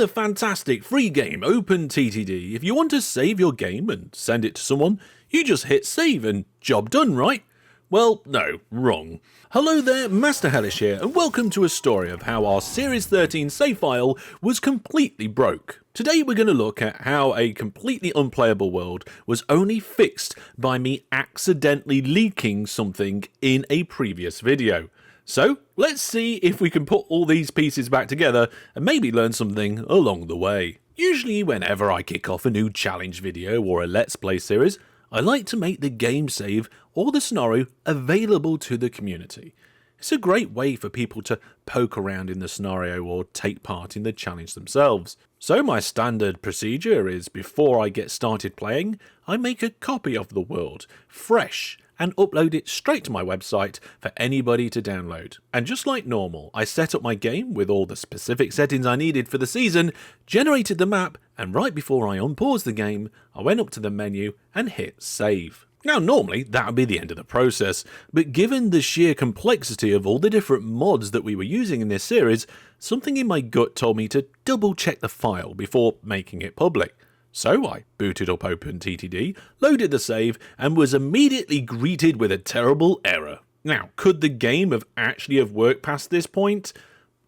the fantastic free game OpenTTD, if you want to save your game and send it to someone, you just hit save and job done, right? Well, no, wrong. Hello there, Master Hellish here, and welcome to a story of how our Series 13 save file was completely broke. Today we're going to look at how a completely unplayable world was only fixed by me accidentally leaking something in a previous video. So, let's see if we can put all these pieces back together and maybe learn something along the way. Usually whenever I kick off a new challenge video or a Let's Play series, I like to make the game save or the scenario available to the community. It's a great way for people to poke around in the scenario or take part in the challenge themselves. So my standard procedure is before I get started playing, I make a copy of the world, fresh, and upload it straight to my website for anybody to download. And just like normal, I set up my game with all the specific settings I needed for the season, generated the map, and right before I unpause the game, I went up to the menu and hit save. Now normally that would be the end of the process, but given the sheer complexity of all the different mods that we were using in this series, something in my gut told me to double check the file before making it public. So I booted up OpenTTD, loaded the save, and was immediately greeted with a terrible error. Now, could the game actually have worked past this point?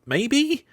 Maybe?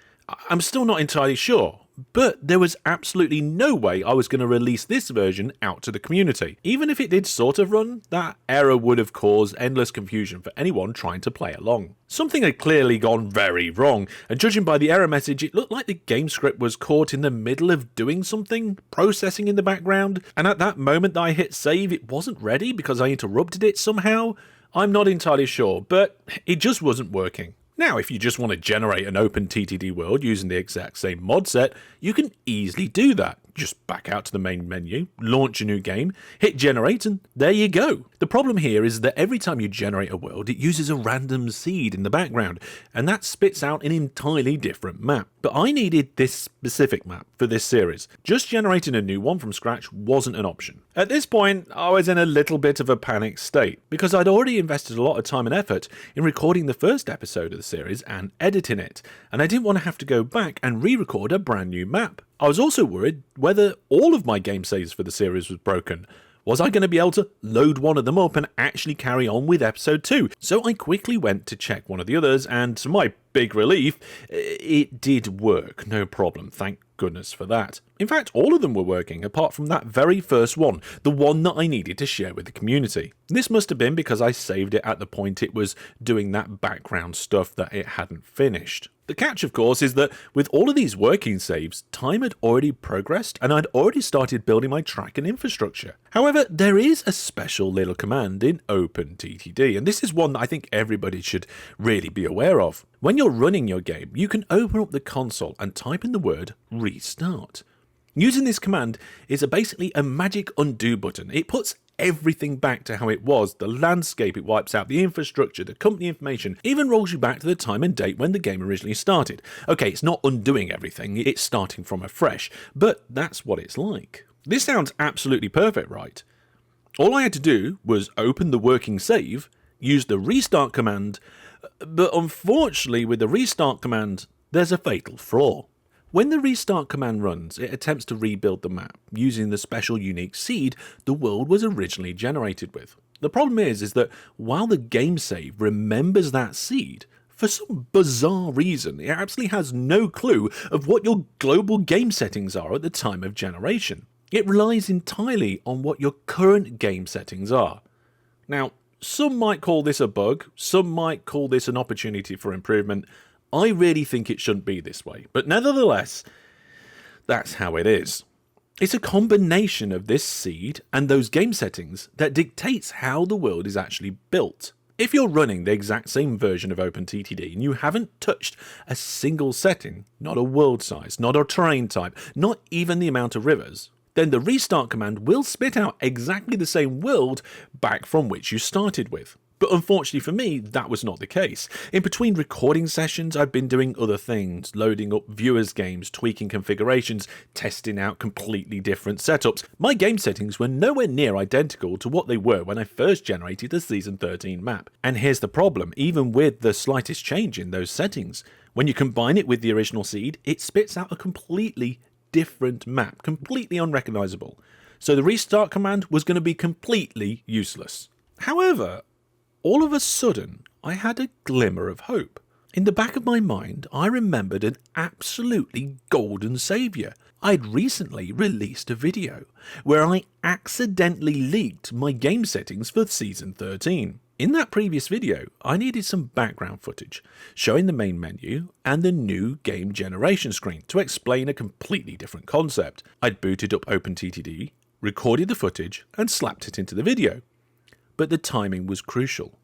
I'm still not entirely sure. But there was absolutely no way I was going to release this version out to the community. Even if it did sort of run, that error would have caused endless confusion for anyone trying to play along. Something had clearly gone very wrong, and judging by the error message, it looked like the game script was caught in the middle of doing something, processing in the background, and at that moment that I hit save, it wasn't ready because I interrupted it somehow. I'm not entirely sure, but it just wasn't working. Now, if you just want to generate an OpenTTD world using the exact same mod set, you can easily do that. Just back out to the main menu, launch a new game, hit generate, and there you go. The problem here is that every time you generate a world, it uses a random seed in the background, and that spits out an entirely different map. But I needed this specific map for this series. Just generating a new one from scratch wasn't an option. At this point, I was in a little bit of a panic state, because I'd already invested a lot of time and effort in recording the first episode of the series and editing it, and I didn't want to have to go back and re-record a brand new map. I was also worried whether all of my game saves for the series was broken. Was I going to be able to load one of them up and actually carry on with episode 2? So I quickly went to check one of the others, and to my big relief, it did work, no problem, thank goodness for that. In fact, all of them were working apart from that very first one, the one that I needed to share with the community. This must have been because I saved it at the point it was doing that background stuff that it hadn't finished. The catch, of course, is that with all of these working saves, time had already progressed and I'd already started building my track and infrastructure. However, there is a special little command in OpenTTD, and this is one that I think everybody should really be aware of. When you're running your game, you can open up the console and type in the word restart. Using this command is basically a magic undo button. It puts everything back to how it was, the landscape, it wipes out the infrastructure, the company information, even rolls you back to the time and date when the game originally started. Okay, it's not undoing everything, it's starting from afresh, but that's what it's like. This sounds absolutely perfect, right? All I had to do was open the working save, use the restart command, but unfortunately with the restart command, there's a fatal flaw. When the restart command runs, it attempts to rebuild the map using the special unique seed the world was originally generated with. The problem is that while the game save remembers that seed, for some bizarre reason, it absolutely has no clue of what your global game settings are at the time of generation. It relies entirely on what your current game settings are. Now, some might call this a bug, some might call this an opportunity for improvement. I really think it shouldn't be this way, but nevertheless, that's how it is. It's a combination of this seed and those game settings that dictates how the world is actually built. If you're running the exact same version of OpenTTD and you haven't touched a single setting, not a world size, not a terrain type, not even the amount of rivers, then the restart command will spit out exactly the same world back from which you started with. But unfortunately for me, that was not the case. In between recording sessions, I've been doing other things, loading up viewers' games, tweaking configurations, testing out completely different setups. My game settings were nowhere near identical to what they were when I first generated the Season 13 map. And here's the problem, even with the slightest change in those settings, When you combine it with the original seed, it spits out a completely different map, completely unrecognizable. So the restart command was going to be completely useless. However, all of a sudden, I had a glimmer of hope. In the back of my mind, I remembered an absolutely golden saviour. I'd recently released a video where I accidentally leaked my game settings for Season 13. In that previous video, I needed some background footage showing the main menu and the new game generation screen to explain a completely different concept. I'd booted up OpenTTD, recorded the footage and slapped it into the video. But the timing was crucial.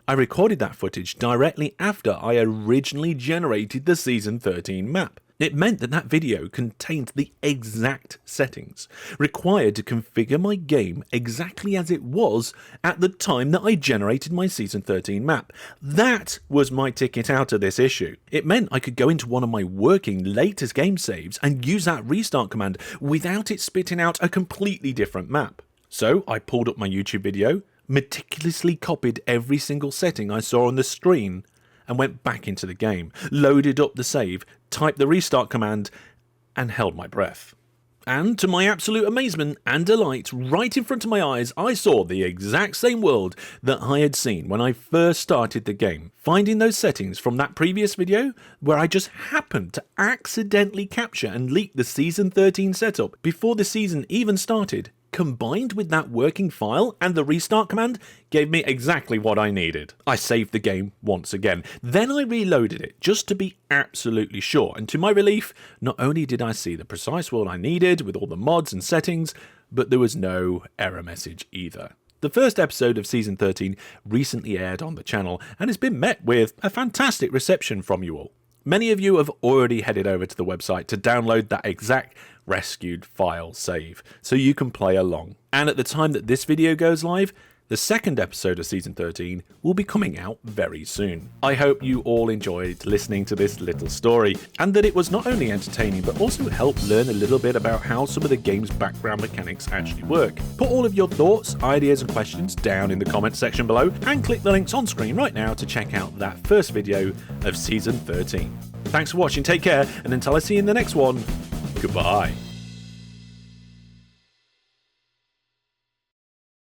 I recorded that footage directly after I originally generated the Season 13 map. It meant that that video contained the exact settings required to configure my game exactly as it was at the time that I generated my Season 13 map. That was my ticket out of this issue. It meant I could go into one of my working latest game saves and use that restart command without it spitting out a completely different map. So I pulled up my YouTube video, meticulously copied every single setting I saw on the screen, and went back into the game, loaded up the save, typed the restart command, and held my breath. And to my absolute amazement and delight, right in front of my eyes, I saw the exact same world that I had seen when I first started the game. Finding those settings from that previous video, where I just happened to accidentally capture and leak the Season 13 setup before the season even started, combined with that working file and the restart command, gave me exactly what I needed. I saved the game once again. Then I reloaded it just to be absolutely sure, and to my relief, not only did I see the precise world I needed with all the mods and settings, but there was no error message either. The first episode of Season 13 recently aired on the channel and has been met with a fantastic reception from you all. Many of you have already headed over to the website to download that exact rescued file save, so you can play along. And at the time that this video goes live, the second episode of Season 13 will be coming out very soon. I hope you all enjoyed listening to this little story, and that it was not only entertaining but also helped learn a little bit about how some of the game's background mechanics actually work. Put all of your thoughts, ideas and questions down in the comments section below, and click the links on screen right now to check out that first video of Season 13. Thanks for watching, take care, and until I see you in the next one, goodbye.